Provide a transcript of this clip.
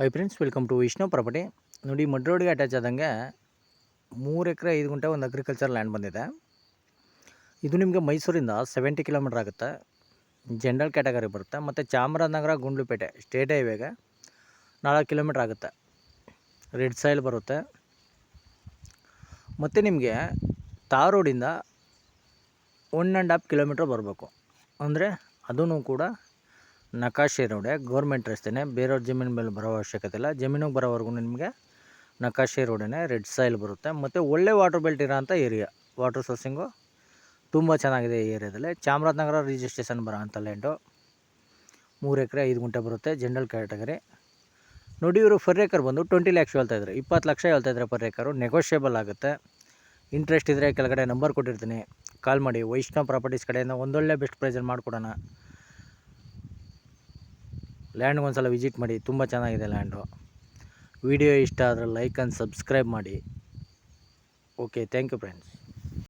High friends, welcome to Vishnu property. ನೋಡಿ, mud ರೋಡ್ಗೆ attach ಆದಂಗೆ 3 ಎಕರೆ 5 ಗುಂಟೆ ಒಂದು ಅಗ್ರಿಕಲ್ಚರ್ ಲ್ಯಾಂಡ್ ಬಂದಿದೆ. ಇದು ನಿಮಗೆ ಮೈಸೂರಿಂದ 70 ಕಿಲೋಮೀಟ್ರ್ ಆಗುತ್ತೆ. ಜನರಲ್ ಕ್ಯಾಟಗರಿ ಬರುತ್ತೆ. ಮತ್ತು ಚಾಮರಾಜನಗರ ಗುಂಡ್ಲುಪೇಟೆ ಸ್ಟೇಟ್ ಹೈವೇಗೆ 4 ಕಿಲೋಮೀಟ್ರ್ ಆಗುತ್ತೆ. ರೆಡ್ ಸಾಯಿಲ್ ಬರುತ್ತೆ. ಮತ್ತು ನಿಮಗೆ ತಾರ್ ರೋಡಿಂದ 1.5 ಕಿಲೋಮೀಟ್ರ್ ಬರಬೇಕು. ಅಂದರೆ ಅದೂ ಕೂಡ ನಕಾಶೆ ರೋಡೆ, ಗೌರ್ಮೆಂಟ್ ರಸ್ತೆನೇ, ಬೇರೆಯವ್ರ ಜಮೀನು ಮೇಲೆ ಬರೋ ಅವಶ್ಯಕತೆ ಇಲ್ಲ. ಜಮೀನಿಗೆ ಬರೋವರೆಗೂ ನಿಮಗೆ ನಕಾಶೆ ರೋಡೇ, ರೆಡ್ ಸಾಯಿಲ್ ಬರುತ್ತೆ. ಮತ್ತು ಒಳ್ಳೆ ವಾಟರ್ ಬೆಲ್ಟ್ ಇರೋಂಥ ಏರಿಯಾ. ವಾಟರ್ ಸೋರ್ಸಿಂಗು ತುಂಬ ಚೆನ್ನಾಗಿದೆ ಈ ಏರಿಯಾದಲ್ಲಿ. ಚಾಮರಾಜನಗರ ರಿಜಿಸ್ಟ್ರೇಷನ್ ಬರೋ ಅಂಥ ಲ್ಯಾಂಡು. 3 ಎಕರೆ 5 ಗುಂಟೆ ಬರುತ್ತೆ, ಜನರಲ್ ಕ್ಯಾಟಗರಿ. ನೋಡಿ, ಇವರು ಪರ್ ಏಕರ್ ಬಂದು 20 ಲ್ಯಾಕ್ಸ್ ಹೇಳ್ತಾಯಿದ್ರು. 20 ಲಕ್ಷ ಹೇಳ್ತಾಯಿದ್ರೆ ಪರ್ ಏಕರು. ನೆಗೋಷಿಯೇಬಲ್ ಆಗುತ್ತೆ. ಇಂಟ್ರೆಸ್ಟ್ ಇದ್ದರೆ ಕೆಳಗಡೆ ನಂಬರ್ ಕೊಟ್ಟಿರ್ತೀನಿ, ಕಾಲ್ ಮಾಡಿ. ವೈಷ್ಣವ್ ಪ್ರಾಪರ್ಟೀಸ್ ಕಡೆಯಿಂದ ಒಂದೊಳ್ಳೆ ಬೆಸ್ಟ್ ಪ್ರೈಸಲ್ಲಿ ಮಾಡಿಕೊಡೋಣ. ಲ್ಯಾಂಡ್ಗೆ ಒಂದು ಸಲ ವಿಸಿಟ್ ಮಾಡಿ, ತುಂಬ ಚೆನ್ನಾಗಿದೆ ಲ್ಯಾಂಡು. ವಿಡಿಯೋ ಇಷ್ಟ ಆದರೆ ಲೈಕ್ ಆ್ಯಂಡ್ ಸಬ್ಸ್ಕ್ರೈಬ್ ಮಾಡಿ. Okay, thank you friends.